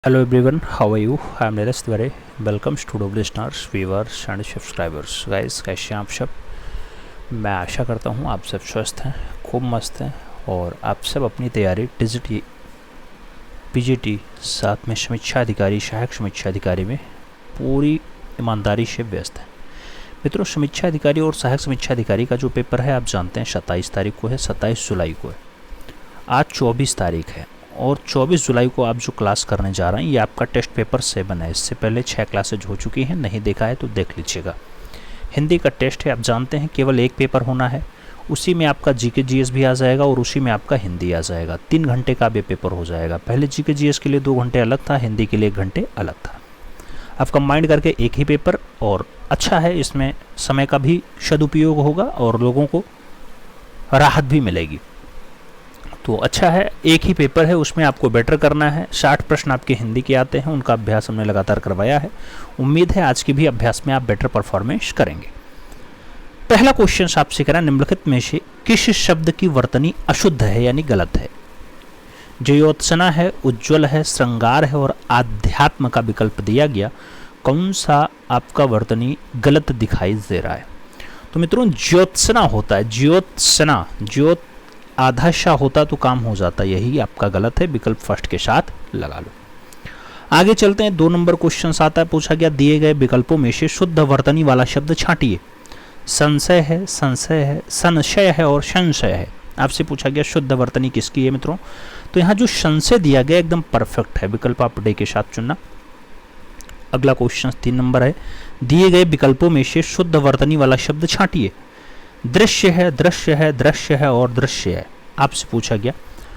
Hello everyone, how are you? I am Neeraj Tiwari. Welcome to Doble listeners, viewers and subscribers. Guys, कैसे हैं आप सब? मैं आशा करता हूँ आप सब स्वस्थ हैं, खूब मस्त हैं और आप सब अपनी तैयारी टीजीटी, पीजीटी साथ में समीक्षा अधिकारी, सहायक समीक्षा अधिकारी में पूरी ईमानदारी से व्यस्त हैं। मित्रों, समीक्षा अधिकारी और सहायक समीक्षा अधिकारी का जो पेपर है आप जानते हैं 27 तारीख को है, 27 जुलाई को है। आज 24 तारीख है और 24 जुलाई को आप जो क्लास करने जा रहे हैं ये आपका टेस्ट पेपर 7 है। इससे पहले 6 क्लासेज हो चुकी हैं, नहीं देखा है तो देख लीजिएगा। हिंदी का टेस्ट है, आप जानते हैं केवल एक पेपर होना है, उसी में आपका जीके जीएस भी आ जाएगा और उसी में आपका हिंदी आ जाएगा। 3 घंटे का भी पेपर हो जाएगा। पहले जीके जीएस के लिए 2 घंटे अलग था, हिंदी के लिए 1 घंटे अलग था। आप कंबाइंड करके एक ही पेपर, और अच्छा है इसमें समय का भी सदुपयोग होगा और लोगों को राहत भी मिलेगी। तो अच्छा है, एक ही पेपर है, उसमें आपको बेटर करना है। 60 प्रश्न आपके हिंदी के आते हैं, उनका अभ्यास हमने लगातार करवाया है। उम्मीद है आज के भी अभ्यास में आप बेटर परफॉर्मेंस करेंगे। पहला क्वेश्चन आपसे करा, निम्नलिखित में से किस शब्द की वर्तनी अशुद्ध है यानी गलत है? ज्योत्सना है, उज्ज्वल है, श्रृंगार है और आध्यात्म का विकल्प दिया गया। कौन सा आपका वर्तनी गलत दिखाई दे रहा है? तो मित्रों, ज्योत्सना होता है, ज्योत्सना, ज्योत आधा शा होता तो काम हो जाता, यही आपका गलत है, विकल्प फर्स्ट के साथ लगा लो। आगे चलते हैं, 2 नंबर क्वेश्चन आता है, पूछा गया दिए गए विकल्पों में से शुद्ध वर्तनी वाला शब्द छांटिए। संशय है, संशय है, संशय है और संशय है। आपसे पूछा गया शुद्ध वर्तनी किसकी है मित्रों? तो यहाँ जो संशय दिया गया एकदम परफेक्ट है, विकल्प आप डे के साथ चुनना। अगला क्वेश्चन 3 नंबर है, दिए गए विकल्पों में से शुद्ध वर्तनी वाला शब्द छांटिए। दृश्य है, दृश्य है, दृश्य है और दृश्य है। आपसे पूछा गया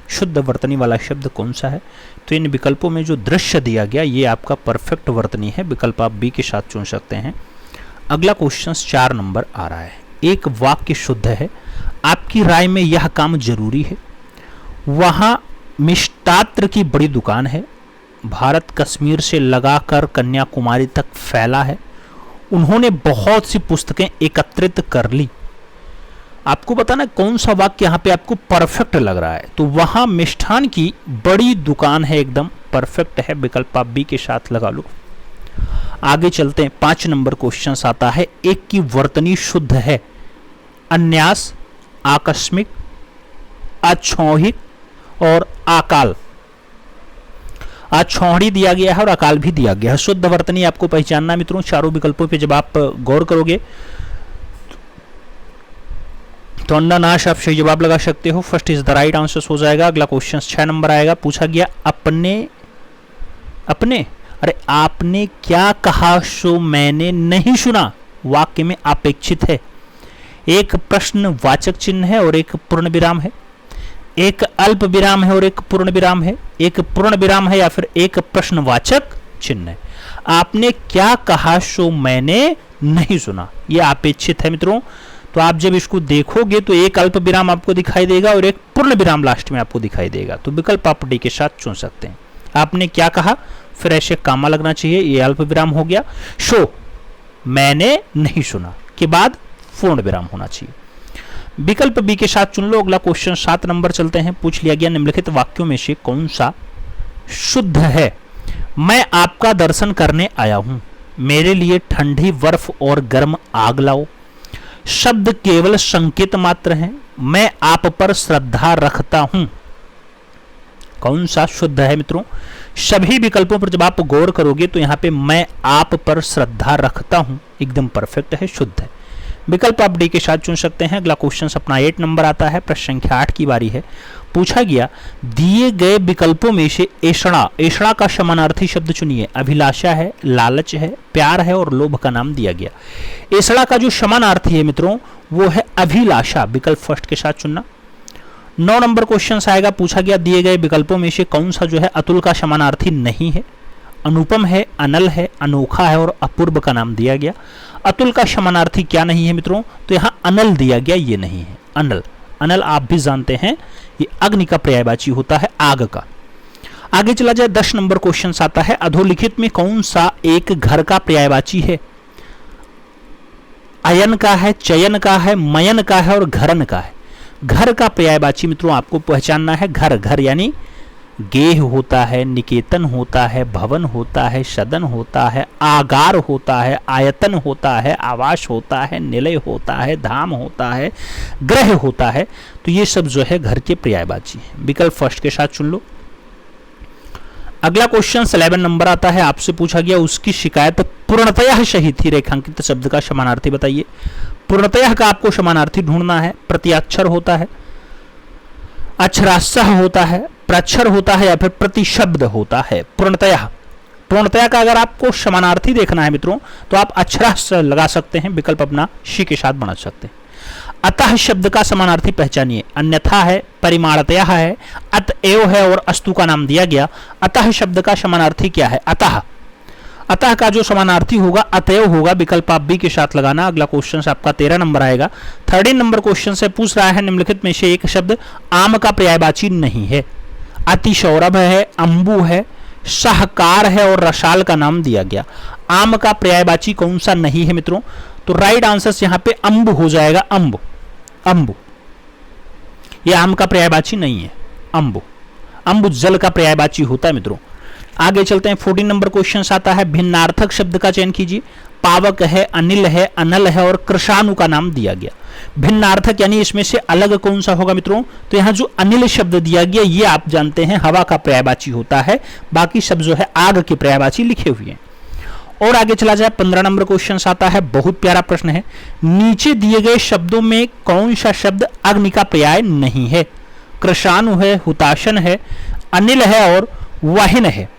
शुद्ध वर्तनी वाला शब्द कौन सा है? तो इन विकल्पों में जो दृश्य दिया गया ये आपका परफेक्ट वर्तनी है, विकल्प आप बी के साथ चुन सकते हैं। अगला क्वेश्चन 4 नंबर आ रहा है, एक वाक्य शुद्ध है, आपकी राय में यह काम जरूरी है। वहां मिष्टात्र की बड़ी दुकान है, भारत कश्मीर से लगाकर कन्याकुमारी तक फैला है, उन्होंने बहुत सी पुस्तकें एकत्रित कर ली। आपको बताना कौन सा वाक्य यहाँ पे आपको परफेक्ट लग रहा है। तो वहां मिष्ठान की बड़ी दुकान है, एकदम परफेक्ट है, विकल्प आप बी के साथ लगा लो। आगे चलते हैं, 5 नंबर क्वेश्चन आता है, एक की वर्तनी शुद्ध है, अन्यास, आकस्मिक, अछौहिक और अकाल। अछौड़ी दिया गया है और अकाल भी दिया गया है। शुद्ध वर्तनी आपको पहचानना मित्रों, चारों विकल्पों पे जब आप गौर करोगे तो अन्नानाश आप सही जवाब लगा सकते हो। First is the right answer हो जाएगा। अगला क्वेश्चन 6 नंबर आएगा, पूछा गया अपने अपने अरे आपने क्या कहा सो मैंने नहीं सुना, वाक्य में अपेक्षित है। एक प्रश्नवाचक चिन्ह है और एक पूर्ण विराम है, एक अल्प विराम है और एक पूर्ण विराम है, एक पूर्ण विराम है या फिर एक प्रश्नवाचक चिन्ह है। आपने क्या कहा सो मैंने नहीं सुना, यह अपेक्षित है मित्रों। तो आप जब इसको देखोगे तो एक अल्प विराम आपको दिखाई देगा और एक पूर्ण विराम लास्ट में आपको दिखाई देगा। तो विकल्प आप डी के साथ चुन सकते हैं। आपने क्या कहा, फिर ऐसे कामा लगना चाहिए, ये अल्प विराम हो गया। सो मैंने नहीं सुना के बाद पूर्ण विराम होना चाहिए, विकल्प बी के साथ चुन लो। अगला क्वेश्चन 7 नंबर चलते हैं, पूछ लिया गया निम्नलिखित वाक्यों में से कौन सा शुद्ध है? मैं आपका दर्शन करने आया हूं, मेरे लिए ठंडी बर्फ और गर्म आग लाओ। शब्द केवल संकेत मात्र हैं, मैं आप पर श्रद्धा रखता हूं। कौन सा शुद्ध है मित्रों? सभी विकल्पों पर जब आप गौर करोगे तो यहां पे मैं आप पर श्रद्धा रखता हूं एकदम परफेक्ट है, शुद्ध है, विकल्प आप डी के साथ चुन सकते हैं। अगला क्वेश्चन अपना 8 नंबर आता है, प्रश्न संख्या 8 की बारी है। पूछा गया दिए गए विकल्पों में से ऐषणा, ऐषणा का समानार्थी शब्द चुनिए। अभिलाषा है, लालच है, प्यार है और लोभ का नाम दिया गया। ऐषणा का जो समानार्थी है मित्रों वो है अभिलाषा, विकल्प फर्स्ट के साथ चुनना। 9 नंबर क्वेश्चन आएगा, पूछा गया दिए गए विकल्पों में से कौन सा जो है अतुल का समानार्थी नहीं है? अनुपम है, अनल है, अनोखा है और अपूर्व का नाम दिया गया। अतुल का समानार्थी क्या नहीं है मित्रों? तो यहाँ अनल दिया गया, ये नहीं है अनल। अनल आप भी जानते हैं ये अग्नि का पर्यायवाची होता है, आग का। आगे चला जाए, 10 नंबर क्वेश्चन आता है, अधोलिखित में कौन सा एक घर का पर्यायवाची है? अयन का है, चयन का है, मयन का है और घरन का है। घर का पर्यायवाची मित्रों आपको पहचानना है, घर, घर यानी गेह होता है, निकेतन होता है, भवन होता है, सदन होता है, आगार होता है, आयतन होता है, आवास होता है, निलय होता है, धाम होता है, ग्रह होता है। तो ये सब जो है घर के पर्यायवाची हैं। विकल्प फर्स्ट के साथ चुन लो। अगला क्वेश्चन 11 नंबर आता है, आपसे पूछा गया उसकी शिकायत पूर्णतया सही थी, रेखांकित शब्द का समानार्थी बताइए। पूर्णतया का आपको समानार्थी ढूंढना है। प्रत्यक्षर होता है, अक्षरास्यः होता है, प्रक्षर होता है या फिर प्रतिशब्द होता है। पूर्णतया का अगर आपको समानार्थी देखना है मित्रों तो आप अक्षरास्य लगा सकते हैं, विकल्प अपना शी के साथ बना सकते हैं। अतः शब्द का समानार्थी पहचानिए। अन्यथा है, परिमाणतया है, अतएव है और अस्तु का नाम दिया गया। अतः शब्द का समानार्थी क्या है? अतः। अतः का जो समानार्थी होगा अतएव होगा, विकल्प आप बी के साथ लगाना। अगला क्वेश्चन से आपका 13 नंबर आएगा। 13 नंबर क्वेश्चन से पूछ रहा है निम्नलिखित में से एक शब्द आम का पर्यायवाची नहीं है। अतिसौरभ है, अंबु है, सहकार है और रसाल का नाम दिया गया। आम का पर्यायवाची कौन सा नहीं है मित्रों? तो राइट आंसर यहाँ पे अंब हो जाएगा। अंबु ये आम का पर्यायवाची नहीं है। अंबु जल का पर्यायवाची होता है मित्रों। आगे चलते हैं। 14 नंबर क्वेश्चन आता है, भिन्नार्थक शब्द का चयन कीजिए। पावक है, अनिल है, अनल है और कृषाणु का नाम दिया गया। भिन्नार्थक यानी इसमें से अलग कौन सा होगा मित्रों? तो यहाँ जो अनिल शब्द दिया गया ये आप जानते हैं हवा का पर्यायवाची होता है, बाकी सब जो है आग के पर्यायवाची लिखे हुए हैं। और आगे चला जाए। 15 नंबर क्वेश्चन आता है, बहुत प्यारा प्रश्न है। नीचे दिए गए शब्दों में कौन सा शब्द अग्नि का पर्याय नहीं है? कृषाणु है, हुताशन है, अनिल है और वाहिन है।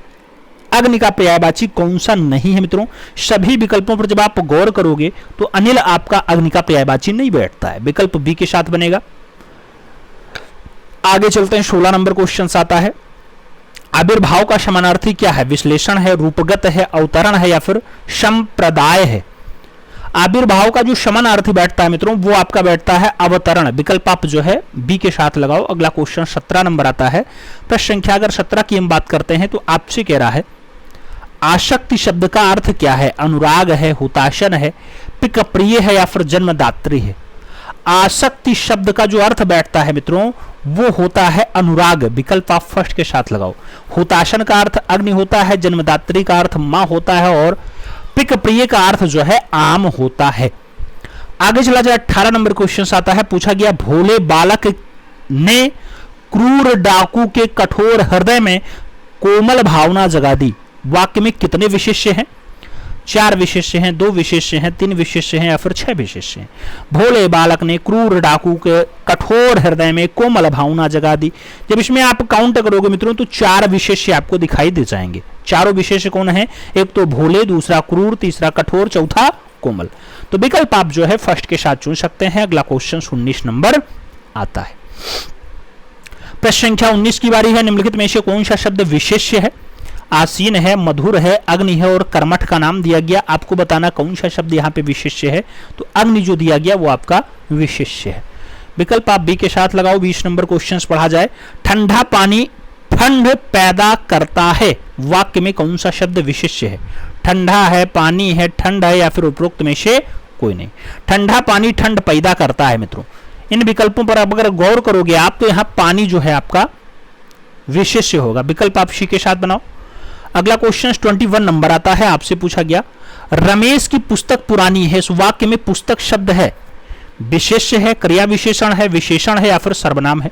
अग्नि का पर्यायवाची कौन सा नहीं है मित्रों? सभी विकल्पों पर जब आप गौर करोगे तो अनिल आपका अग्नि का पर्यायवाची नहीं बैठता है, विकल्प बी के साथ बनेगा। आगे चलते हैं। 16 नंबर क्वेश्चन आता है, आविर्भाव का समानार्थी क्या है? विश्लेषण है, रूपगत है, अवतरण है या फिर संप्रदाय है। आविर्भाव का जो समानार्थी बैठता है मित्रों वो आपका बैठता है अवतरण, विकल्प आप जो है बी के साथ लगाओ। अगला क्वेश्चन 17 नंबर आता है। प्रश्न संख्या अगर 17 की हम बात करते हैं तो आपसे कह रहा है आसक्ति शब्द का अर्थ क्या है? अनुराग है, हुताशन है, पिक प्रिय है या फिर जन्मदात्री है। आसक्ति शब्द का जो अर्थ बैठता है मित्रों वो होता है अनुराग, विकल्प आप फर्स्ट के साथ लगाओ। हुताशन का अर्थ अग्नि होता है, जन्मदात्री का अर्थ मां होता है और पिक प्रिय का अर्थ जो है आम होता है। आगे चला जाए। 18 नंबर क्वेश्चन आता है, पूछा गया भोले बालक ने क्रूर डाकू के कठोर हृदय में कोमल भावना जगा दी। वाक्य में कितने विशेष्य हैं? 4 विशेष्य हैं, 2 विशेष्य हैं, 3 विशेष्य हैं या फिर 6 विशेष्य हैं। भोले बालक ने क्रूर डाकू के कठोर हृदय में कोमल भावना जगा दी। जब इसमें आप काउंट करोगे मित्रों तो 4 विशेष्य आपको दिखाई दे जाएंगे। चारों विशेष्य कौन है? एक तो भोले, दूसरा क्रूर, तीसरा कठोर, चौथा कोमल। तो विकल्प आप जो है फर्स्ट के साथ चुन सकते हैं। अगला क्वेश्चन 19 नंबर आता है। प्रश्न संख्या 19 की बारी है। निम्नलिखित में से कौन सा शब्द विशेष्य है? आसीन है, मधुर है, अग्नि है और कर्मठ का नाम दिया गया। आपको बताना कौन सा शब्द यहाँ पे विशेष्य है। तो अग्नि जो दिया गया वो आपका विशेष्य है, विकल्प आप बी के साथ लगाओ। 20 नंबर क्वेश्चन पढ़ा जाए। ठंडा पानी ठंड पैदा करता है। वाक्य में कौन सा शब्द विशेष्य है? ठंडा है, पानी है, ठंड है या फिर उपरोक्त में से कोई नहीं। ठंडा पानी ठंड पैदा करता है मित्रों। इन विकल्पों पर अगर गौर करोगे आप तो यहाँ पानी जो है आपका विशेष्य होगा, विकल्प आप सी के साथ बनाओ। अगला क्वेश्चन 21 नंबर आता है। आपसे पूछा गया रमेश की पुस्तक पुरानी है। इस वाक्य में पुस्तक शब्द है, विशेष्य है, क्रिया विशेषण है या फिर सर्वनाम है।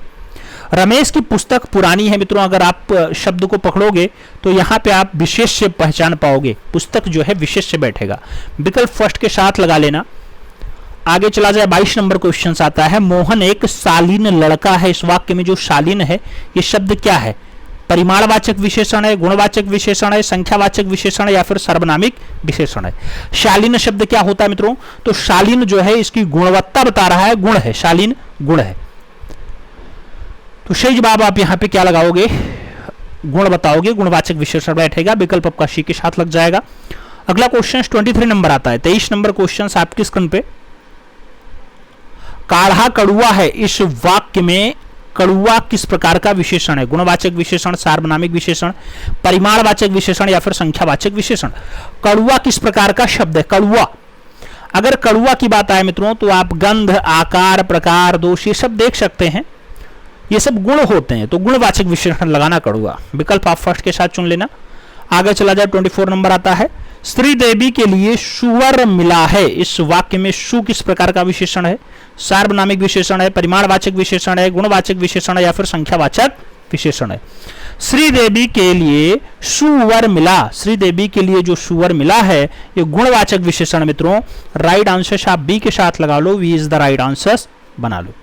रमेश की पुस्तक पुरानी है मित्रों, अगर आप शब्द को पकड़ोगे तो यहाँ पे आप विशेष्य पहचान पाओगे, पुस्तक जो है विशेष्य बैठेगा, विकल्प फर्स्ट के साथ लगा लेना। आगे चला जाए। 22 नंबर क्वेश्चन आता है। मोहन एक शालीन लड़का है। इस वाक्य में जो शालीन है ये शब्द क्या है? परिमाणवाचक विशेषण है, गुणवाचक विशेषण है, संख्यावाचक विशेषण है या फिर सर्वनामिक विशेषण है। शालीन शब्द क्या होता है मित्रों? तो शालीन जो है इसकी गुणवत्ता बता रहा है, गुण है, शालीन गुण है। तो सही जवाब आप यहाँ पे क्या लगाओगे? गुण बताओगे, गुणवाचक विशेषण बैठेगा, विकल्प आपका सी के साथ लग जाएगा। अगला क्वेश्चन 23 नंबर आता है। 23 नंबर क्वेश्चन आपकी स्क्रीन पे। काढ़ा कड़ुआ है। इस वाक्य में कड़ुआ किस प्रकार का विशेषण है? गुणवाचक विशेषण, सार्वनामिक विशेषण, परिमाणवाचक विशेषण या फिर संख्यावाचक विशेषण। कड़ुआ किस प्रकार का शब्द है? कड़ुआ, अगर कड़ुआ की बात आए मित्रों तो आप गंध, आकार, प्रकार, दोष ये सब देख सकते हैं। ये सब गुण होते हैं, तो गुणवाचक विशेषण लगाना पड़ेगा। विकल्प आप फर्स्ट के साथ चुन लेना। आगे चला जाए 24 नंबर आता है, श्रीदेवी के लिए सुअर मिला है। इस वाक्य में सु किस प्रकार का विशेषण है? सार्वनामिक विशेषण है, परिमाणवाचक विशेषण है, गुणवाचक विशेषण है या फिर संख्यावाचक विशेषण है? श्रीदेवी के लिए सुअर मिला, श्रीदेवी के लिए जो सुअर मिला है ये गुणवाचक विशेषण मित्रों। राइट आंसर आप बी के साथ लगा लो, V is the right answer बना लो।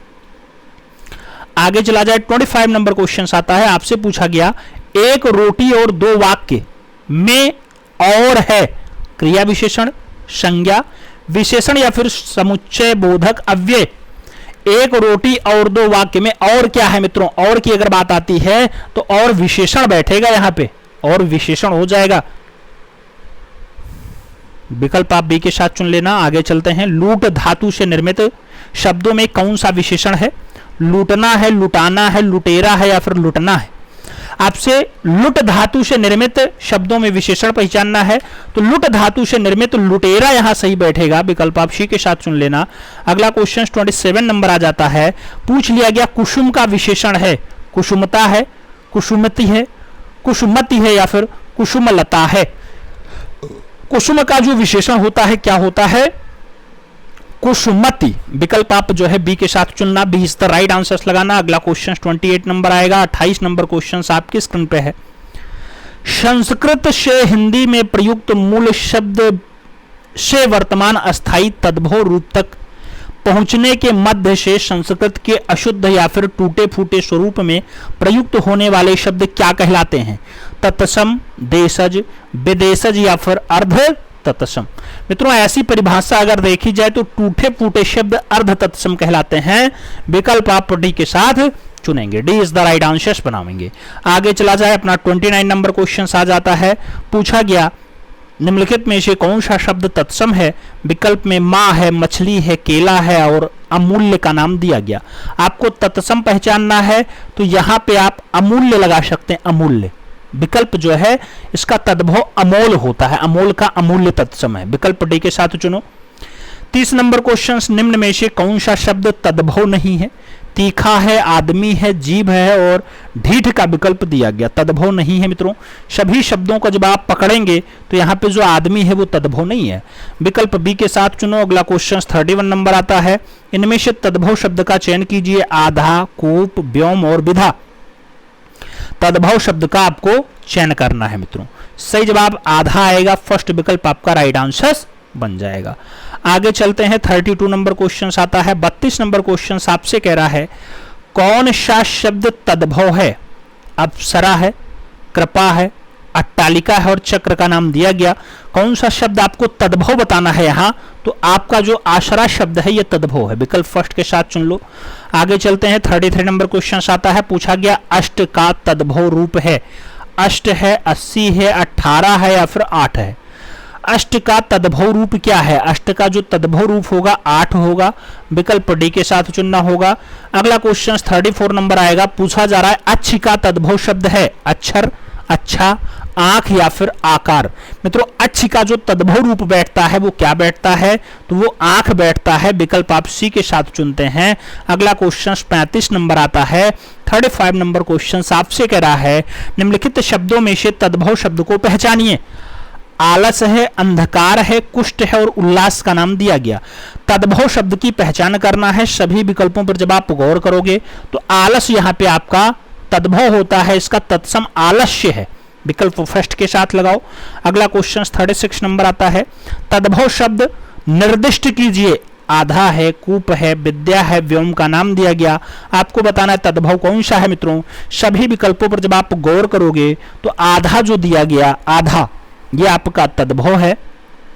आगे चला जाए 25 नंबर क्वेश्चन आता है, आपसे पूछा गया एक रोटी और दो वाक्य में और है क्रिया विशेषण, संज्ञा विशेषण या फिर समुच्चय बोधक अव्यय। एक रोटी और दो वाक्य में और क्या है मित्रों? और की अगर बात आती है तो और विशेषण बैठेगा यहां पे, और विशेषण हो जाएगा। विकल्प आप बी के साथ चुन लेना। आगे चलते हैं, लूट धातु से निर्मित शब्दों में कौन सा विशेषण है? लूटना है, लुटाना है, लुटेरा है या फिर लुटना है? आपसे लुट धातु से निर्मित शब्दों में विशेषण पहचानना है, तो लुट धातु से निर्मित लुटेरा यहां सही बैठेगा। विकल्प आप सी के साथ चुन लेना। अगला क्वेश्चन 27 नंबर आ जाता है, पूछ लिया गया कुसुम का विशेषण है, कुसुमता है, कुसुमती है, कुसुमती है या फिर कुसुमलता है? कुसुम का जो विशेषण होता है क्या होता है? कुसुमती। विकल्प आप जो है बी के साथ चुनना, B is the right answers लगाना। अगला क्वेश्चन 28 नंबर आएगा। 28 नंबर क्वेश्चन आपकी स्क्रीन पे है, संस्कृत से हिंदी में प्रयुक्त मूल शब्द से वर्तमान अस्थाई तद्भव रूप तक पहुंचने के मध्य से संस्कृत के अशुद्ध या फिर टूटे फूटे स्वरूप में प्रयुक्त होने वाले शब्द क्या कहलाते हैं? तत्सम, देशज, विदेशज या फिर अर्ध तत्सम? मित्रों ऐसी परिभाषा अगर देखी जाए तो टूटे फूटे शब्द अर्ध तत्सम कहलाते हैं। विकल्प आप डी के साथ चुनेंगे, D is the right answer बनावेंगे। आगे चला जाए, अपना 29 नंबर क्वेश्चन आ जाता है, पूछा गया निम्नलिखित में से कौन सा शब्द तत्सम है? विकल्प में मां है, मछली है, केला है और अमूल्य का नाम दिया गया। आपको तत्सम पहचानना है तो यहां पे आप अमूल्य लगा सकते हैं, अमूल्य। विकल्प जो है इसका तद्भव अमोल होता है, अमोल का अमूल्य तत्सम है। विकल्प डी के साथ चुनो। 30 नंबर क्वेश्चन, निम्न में से कौन सा शब्द तद्भव नहीं है? तीखा है, आदमी है, जीभ है और ढीठ का विकल्प दिया गया, तद्भव नहीं है मित्रों। सभी शब्दों को जब आप पकड़ेंगे तो यहाँ पे जो आदमी है वो तद्भव नहीं है। विकल्प बी के साथ चुनो। अगला क्वेश्चन 31 नंबर आता है, इनमें से तद्भव शब्द का चयन कीजिए, आधा, कूप, व्योम और विधा। तद्भव शब्द का आपको चयन करना है मित्रों। सही जवाब आधा आएगा, फर्स्ट विकल्प आपका राइट आंसर बन जाएगा। आगे चलते हैं, 32 नंबर क्वेश्चन आता है। 32 नंबर क्वेश्चन आपसे कह रहा है कौन सा शब्द तद्भव है? अप्सरा है, कृपा है, अट्टालिका है और चक्र का नाम दिया गया। कौन सा शब्द आपको तद्भव बताना है यहाँ? तो आपका जो आश्रा शब्द है ये तद्भव है। विकल्प फर्स्ट के साथ चुन लो। आगे चलते हैं, 33 नंबर क्वेश्चन आता है, पूछा गया अष्ट का तद्भव रूप है। अष्ट है, 80 है, 18 है या फिर 8 है? अष्ट का तद्भव रूप क्या है? अष्ट का जो तद्भव रूप होगा 8 होगा। विकल्प डी के साथ चुनना होगा। अगला क्वेश्चन 34 नंबर आएगा, पूछा जा रहा है अच्छ का तद्भव शब्द है अक्षर, अच्छा, आंख या फिर आकार। मित्रों अच्छ का जो तद्भव रूप बैठता है वो क्या बैठता है? तो वो आंख बैठता है। विकल्प आप सी के साथ चुनते हैं। अगला क्वेश्चन 35 नंबर आता है। 35 नंबर क्वेश्चन आपसे कह रहा है निम्नलिखित शब्दों में से तद्भव शब्द को पहचानिए। आलस है, अंधकार है, कुष्ठ है और उल्लास का नाम दिया गया। तद्भव शब्द की पहचान करना है। सभी विकल्पों पर जब आप गौर करोगे तो आलस यहाँ पे आपका तद्भव होता है, इसका तत्सम आलस्य है। विकल्प फर्स्ट के साथ लगाओ। अगला क्वेश्चन 36 नंबर आता है, तद्भव शब्द निर्दिष्ट कीजिए। आधा है, कूप है, विद्या है, व्योम का नाम दिया गया। आपको बताना है तद्भव कौन सा है मित्रों। सभी विकल्पों पर जब आप गौर करोगे तो आधा जो दिया गया, आधा ये आपका तद्भव है,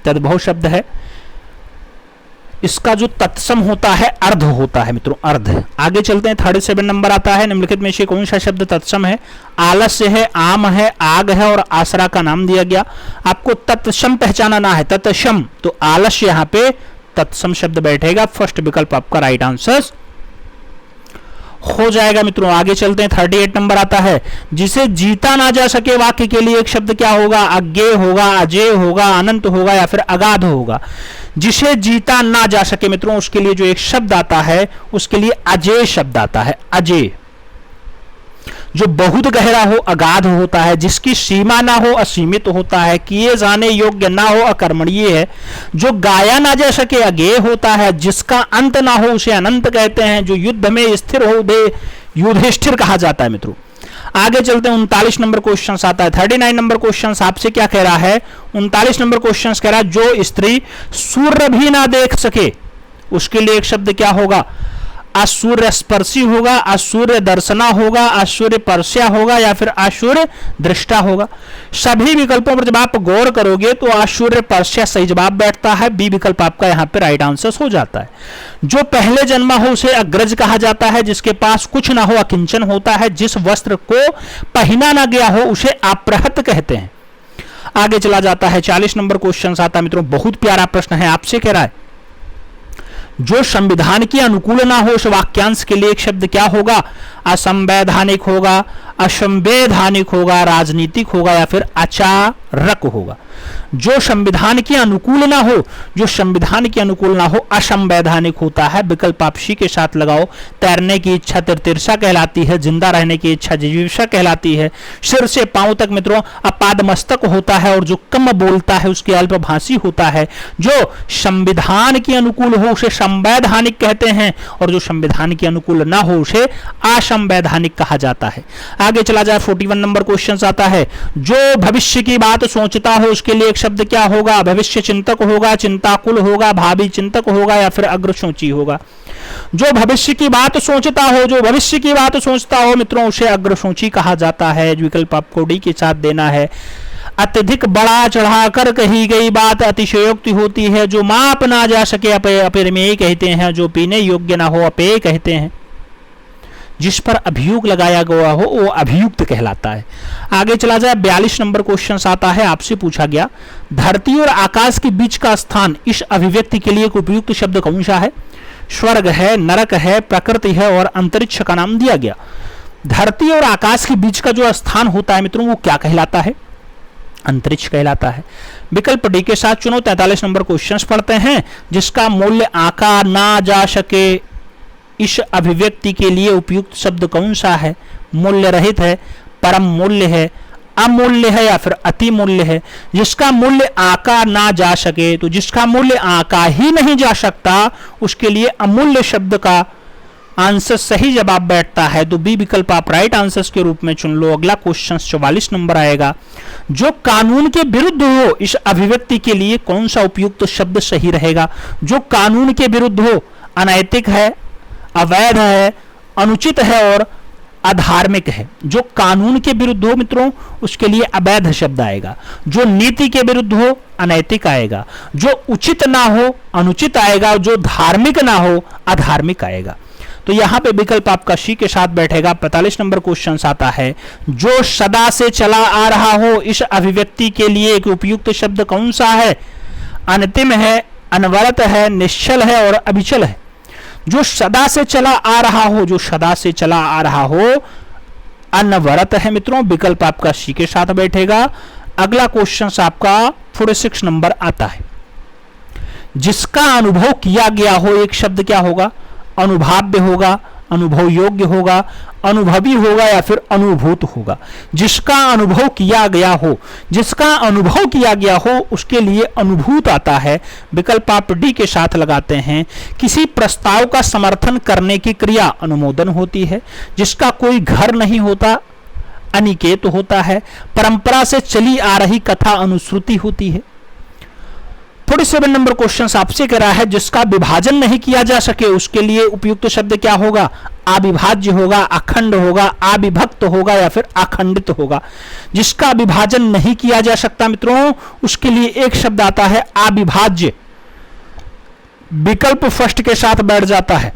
तद्भव शब्द है। इसका जो तत्सम होता है अर्ध होता है मित्रों, अर्ध। आगे चलते हैं, 37 नंबर आता है, निम्नलिखित में से कौन सा शब्द तत्सम है? आलस्य है, आम है, आग है और आसरा का नाम दिया गया। आपको तत्सम पहचानना है, तत्सम, तो आलस्य यहाँ पे तत्सम शब्द बैठेगा। फर्स्ट विकल्प आपका राइट आंसर हो जाएगा मित्रों। आगे चलते हैं, 38 नंबर आता है, जिसे जीता ना जा सके वाक्य के लिए एक शब्द क्या होगा? अज्ञेय होगा, अजेय होगा, अनंत होगा या फिर अगाध होगा। जिसे जीता ना जा सके मित्रों उसके लिए जो एक शब्द आता है उसके लिए अजेय शब्द आता है, अजेय। जो बहुत गहरा हो अगाध होता है, जिसकी सीमा ना हो असीमित होता है, किए जाने योग्य ना हो अकर्मणीय है, जो गाया ना जा सके अगेय होता है, जिसका अंत ना हो उसे अनंत कहते हैं, जो युद्ध में स्थिर हो उसे युधिष्ठिर कहा जाता है। मित्रों आगे चलते हैं, 39 नंबर क्वेश्चन आता है। 39 नंबर क्वेश्चन आपसे क्या कह रहा है? 39 नंबर क्वेश्चन कह रहा है जो स्त्री सूर्य भी ना देख सके उसके लिए एक शब्द क्या होगा? असूर्य स्पर्शी होगा, असूर्य दर्शना होगा, असूर्य पर्श्या होगा या फिर असूर्य दृष्टा होगा। सभी विकल्पों पर जब आप गौर करोगे तो असूर्य पर्श्या सही जवाब बैठता है, बी विकल्प आपका यहाँ पे राइट आंसर हो जाता है। जो पहले जन्मा हो उसे अग्रज कहा जाता है, जिसके पास कुछ ना हो अकिंचन होता है, जिस वस्त्र को पहना ना गया हो उसे अपहृत कहते हैं। आगे चला जाता है, 40 नंबर क्वेश्चन आता है। मित्रों बहुत प्यारा प्रश्न है, आपसे कह रहा है जो संविधान के अनुकूल ना हो उस वाक्यांश के लिए एक शब्द क्या होगा? असंवैधानिक होगा, असंवैधानिक होगा, राजनीतिक होगा या फिर आचारक होगा। जो संविधान के अनुकूल ना हो, जो संविधान के अनुकूल ना हो असंवैधानिक होता है। विकल्प आप सी के साथ लगाओ। तैरने की इच्छा तिरतिरसा कहलाती है, जिंदा रहने की इच्छा जिजीविषा कहलाती है, सिर से पांव तक मित्रों अपादमस्तक होता है और जो कम बोलता है उसके अल्पभाषी होता है। जो संविधान के अनुकूल हो उसे संवैधानिक कहते हैं और जो संविधान के अनुकूल ना हो उसे असंवैधानिक कहा जाता है। आगे चला जाए, 41 नंबर क्वेश्चन आता है। जो भविष्य की बात सोचता हो उसके लिए एक शब्द क्या होगा? भविष्य चिंतक होगा, चिंताकुल होगा, भावी चिंतक होगा या फिर अग्रसोची होगा। जो भविष्य की बात सोचता हो, जो भविष्य की बात सोचता हो मित्रों उसे अग्रसोची कहा जाता है। विकल्प आपको डी के साथ देना है। अत्यधिक बड़ा चढ़ाकर कही गई बात अतिशयोक्ति होती है, जो माप ना जा सके अपरिमेय कहते हैं, जो पीने योग्य ना हो अपेय कहते हैं, जिस पर अभियुक्त लगाया गया हो वो अभियुक्त कहलाता है। आगे चला जाए, 42 नंबर क्वेश्चन आता है। आपसे पूछा गया धरती और आकाश के बीच का स्थान इस अभिव्यक्ति के लिए उपयुक्त शब्द कौन सा है? स्वर्ग है, नरक है, प्रकृति है और अंतरिक्ष का नाम दिया गया। धरती और आकाश के बीच का जो स्थान होता है मित्रों वो क्या कहलाता है? अंतरिक्ष कहलाता है। विकल्प डी के साथ चुनो। 43 नंबर क्वेश्चन पढ़ते हैं। जिसका मूल्य आका ना जा सके इस अभिव्यक्ति के लिए उपयुक्त शब्द कौन सा है? मूल्य रहित है, परम मूल्य है, अमूल्य है या फिर अति मूल्य है। जिसका मूल्य आका ना जा सके, तो जिसका मूल्य आका ही नहीं जा सकता उसके लिए अमूल्य शब्द का आंसर सही जवाब बैठता है। तो बी विकल्प आप राइट आंसर के रूप में चुन लो। अगला क्वेश्चन 44 नंबर आएगा। जो कानून के विरुद्ध हो इस अभिव्यक्ति के लिए कौन सा उपयुक्त शब्द सही रहेगा? जो कानून के विरुद्ध हो, अनैतिक है, अवैध है, अनुचित है और अधार्मिक है। जो कानून के विरुद्ध हो मित्रों उसके लिए अवैध शब्द आएगा। जो नीति के विरुद्ध हो अनैतिक आएगा। जो उचित ना हो अनुचित आएगा। जो धार्मिक ना हो अधार्मिक आएगा। तो यहां पे विकल्प आपका सी के साथ बैठेगा। 45 नंबर क्वेश्चन आता है। जो सदा से चला आ रहा हो इस अभिव्यक्ति के लिए एक उपयुक्त शब्द कौन सा है? अंतिम है, अनवरत है, निश्चल है और अविचल है। जो सदा से चला आ रहा हो, जो सदा से चला आ रहा हो अनवरत है मित्रों। विकल्प आपका सी के साथ बैठेगा। अगला क्वेश्चन आपका 46 नंबर आता है। जिसका अनुभव किया गया हो एक शब्द क्या होगा? अनुभाव्य होगा, अनुभव योग्य होगा, अनुभवी होगा या फिर अनुभूत होगा। जिसका अनुभव किया गया हो, जिसका अनुभव किया गया हो उसके लिए अनुभूत आता है। विकल्प आप डी के साथ लगाते हैं। किसी प्रस्ताव का समर्थन करने की क्रिया अनुमोदन होती है। जिसका कोई घर नहीं होता अनिकेत होता है। परंपरा से चली आ रही कथा अनुश्रुति होती है। 47 नंबर क्वेश्चन आपसे कह रहा है। जिसका विभाजन नहीं किया जा सके उसके लिए उपयुक्त शब्द क्या होगा? अविभाज्य होगा, अखंड होगा, अविभक्त होगा या फिर अखंडित होगा। जिसका विभाजन नहीं किया जा सकता मित्रों उसके लिए एक शब्द आता है अविभाज्य। विकल्प फर्स्ट के साथ बैठ जाता है।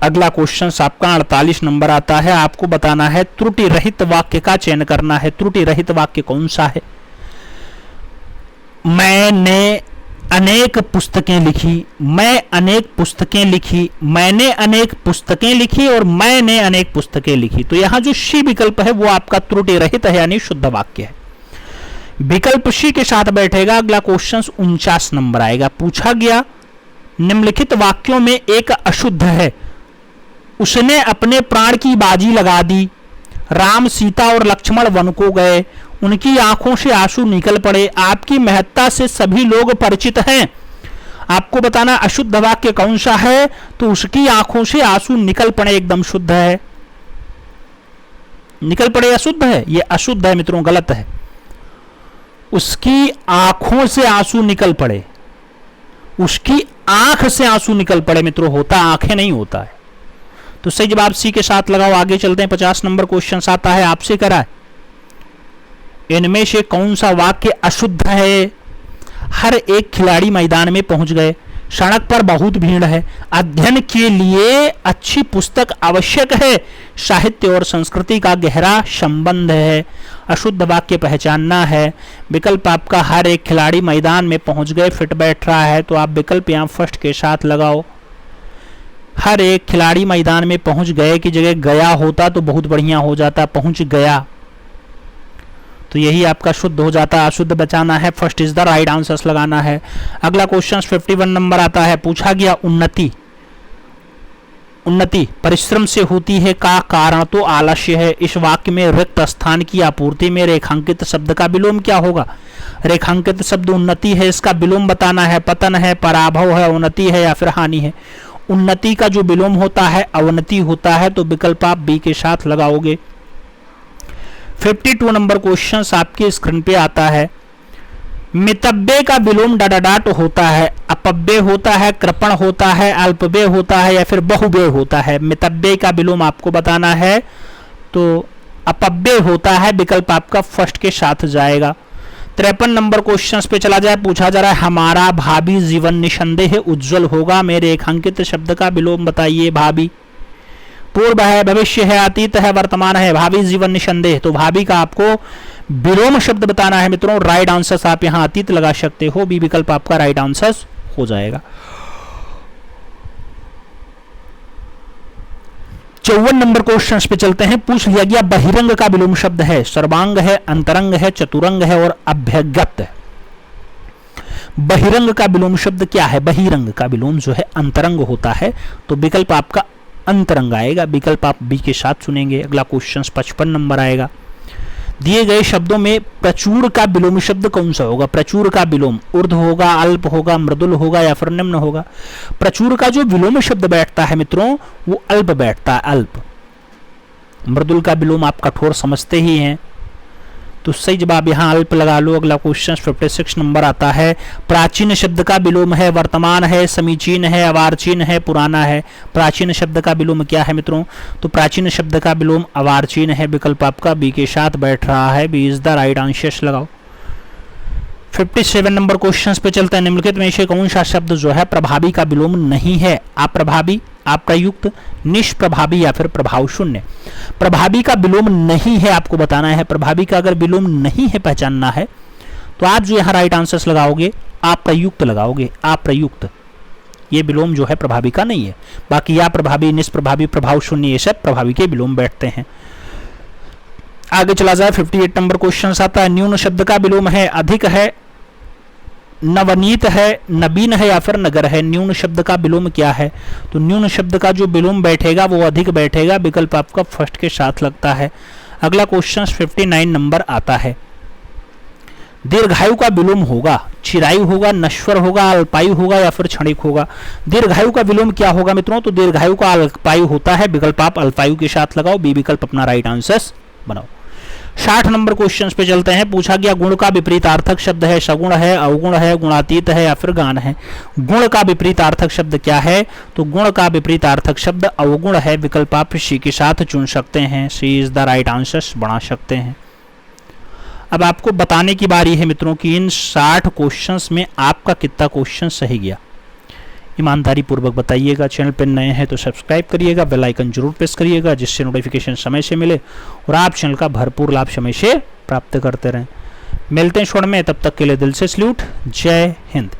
अगला क्वेश्चन आपका 48 नंबर आता है। आपको बताना है त्रुटि रहित वाक्य का चयन करना है। त्रुटि रहित वाक्य कौन सा है? मैंने अनेक पुस्तकें लिखी, मैं अनेक पुस्तकें लिखी, मैंने अनेक पुस्तकें लिखी और मैंने अनेक पुस्तकें लिखी। तो यहां जो सी विकल्प है वो आपका त्रुटि रहित है यानी शुद्ध वाक्य है। विकल्प सी के साथ बैठेगा। अगला क्वेश्चन 49 नंबर आएगा। पूछा गया निम्नलिखित वाक्यों में एक अशुद्ध है, उसने अपने प्राण की बाजी लगा दी, राम, सीता और लक्ष्मण वन को गए, उनकी आंखों से आंसू निकल पड़े। आपकी महत्ता से सभी लोग परिचित हैं। आपको बताना अशुद्ध वाक्य कौन सा है, तो उसकी आंखों से आंसू निकल पड़े एकदम शुद्ध है। निकल पड़े अशुद्ध है, ये अशुद्ध है मित्रों, गलत है। उसकी आंखों से आंसू निकल पड़े, उसकी आंख से आंसू निकल पड़े मित्रों, होता आंखें नहीं होता है। तो सही जवाब सी के साथ लगाओ। आगे चलते हैं। 50 नंबर क्वेश्चन आता है आपसे करा है, इनमें से कौन सा वाक्य अशुद्ध है। हर एक खिलाड़ी मैदान में पहुंच गए, सड़क पर बहुत भीड़ है, अध्ययन के लिए अच्छी पुस्तक आवश्यक है, साहित्य और संस्कृति का गहरा संबंध है। अशुद्ध वाक्य पहचानना है। विकल्प आपका हर एक खिलाड़ी मैदान में पहुंच गए फिट बैठ रहा है, तो आप विकल्प यहां फर्स्ट के साथ लगाओ। हर एक खिलाड़ी मैदान में पहुंच गए की जगह गया होता तो बहुत बढ़िया हो जाता, पहुंच गया, तो यही आपका शुद्ध हो जाता। अशुद्ध बचाना है, first is the right answer लगाना है। अगला क्वेश्चन 51 नंबर आता है। पूछा गया उन्नति, उन्नति परिश्रम से होती है का कारण तो आलस्य है। इस वाक्य में रिक्त स्थान की आपूर्ति में रेखांकित शब्द का विलोम क्या होगा। रेखांकित शब्द उन्नति है, इसका विलोम बताना है। पतन है, पराभव है, उन्नति है या फिर हानि है। उन्नति का जो विलोम होता है अवनति होता है, तो विकल्प आप बी के साथ लगाओगे। 52 नंबर क्वेश्चन आपके स्क्रीन पे आता है। मितव्यय का विलोम डडाडाट होता है, अपव्यय होता है, कृपण होता है, अल्पव्यय होता है या फिर बहुव्यय होता है। मितव्यय का विलोम आपको बताना है, तो अपव्यय होता है, विकल्प आपका फर्स्ट के साथ जाएगा। 53 नंबर क्वेश्चन पे चला जाए। पूछा जा रहा है हमारा भावी जीवन निसंदेह उज्जवल होगा, मेरे रेखांकित शब्द का विलोम बताइए। भावी पूर्व है, भविष्य है, अतीत है, वर्तमान है, भावी जीवन निसंदेह, तो भावी का आपको विलोम शब्द बताना है मित्रों। राइट आंसर आप यहां अतीत लगा सकते हो, बी विकल्प आपका राइट आंसर हो जाएगा। 54 नंबर क्वेश्चन पे चलते हैं। पूछ लिया गया बहिरंग का विलोम शब्द है, सर्वांग है, अंतरंग है, चतुरंग है और अभ्यगत है। बहिरंग का विलोम शब्द क्या है। बहिरंग का विलोम जो है अंतरंग होता है, तो विकल्प आपका अंतरंग आएगा, विकल्प आप बी के साथ चुनेंगे। अगला क्वेश्चन 55 नंबर आएगा। दिए गए शब्दों में प्रचुर का विलोम शब्द कौन सा होगा। प्रचुर का विलोम ऊर्ध होगा, अल्प होगा, मृदुल होगा या फिर निम्न होगा। प्रचुर का जो विलोम शब्द बैठता है मित्रों वो अल्प बैठता है, अल्प। मृदुल का विलोम आप कठोर समझते ही हैं, तो सही जवाब यहाँ अल्प लगा लो। अगला क्वेश्चन 56 नंबर आता है। प्राचीन शब्द का विलोम है, वर्तमान है, समीचीन है, अवार्चीन है, पुराना है। प्राचीन शब्द का विलोम क्या है मित्रों, तो प्राचीन शब्द का विलोम अवार्चीन है, विकल्प आपका बी के साथ बैठ रहा है, B is the right answer लगाओ। 57 नंबर क्वेश्चन पे चलते हैं। निम्नलिखित में से कौन सा शब्द जो है प्रभावी का विलोम नहीं है। अप्रभावी, अप्रयुक्त, निष्प्रभावी या फिर प्रभाव शून्य। प्रभावी का विलोम नहीं है आपको बताना है। प्रभावी का अगर विलोम नहीं है पहचानना है तो आप जो यहाँ राइट आंसर्स लगाओगे अप्रयुक्त लगाओगे। अप्रयुक्त ये विलोम जो है प्रभावी का नहीं है। बाकी अप्रभावी, निष्प्रभावी, प्रभाव शून्य ये सब प्रभावी के विलोम बैठते हैं। आगे चला जाए। 58 नंबर क्वेश्चन आता है। न्यून शब्द का विलोम है, अधिक है, नवनीत है, नवीन है या फिर नगर है। न्यून शब्द का विलोम क्या है, तो न्यून शब्द का जो विलोम बैठेगा वो अधिक बैठेगा, विकल्प आपका फर्स्ट के साथ लगता है। अगला क्वेश्चन 59 नंबर आता है। दीर्घायु का विलोम होगा, चिरायु होगा, नश्वर होगा, अल्पायु होगा या फिर क्षणिक होगा। दीर्घायु का विलोम क्या होगा मित्रों, तो दीर्घायु का अल्पायु होता है, विकल्प आप अल्पायु के साथ लगाओ, बी विकल्प अपना राइट आंसर बनाओ। 60 नंबर क्वेश्चन पे चलते हैं। पूछा गया गुण का विपरीतार्थक शब्द है, सगुण है, अवगुण है, गुणातीत है या फिर गान है। गुण का विपरीतार्थक शब्द क्या है, तो गुण का विपरीतार्थक शब्द अवगुण है, विकल्प आप सी के साथ चुन सकते हैं, सी इज द राइट आंसर बना सकते हैं। अब आपको बताने की बारी है मित्रों कि इन 60 क्वेश्चंस में आपका कितना क्वेश्चन सही गया। ईमानदारी पूर्वक बताइएगा। चैनल पर नए हैं तो सब्सक्राइब करिएगा, बेल आइकन जरूर प्रेस करिएगा जिससे नोटिफिकेशन समय से मिले और आप चैनल का भरपूर लाभ समय से प्राप्त करते रहें। मिलते हैं छोड़ में, तब तक के लिए दिल से सल्यूट। जय हिंद।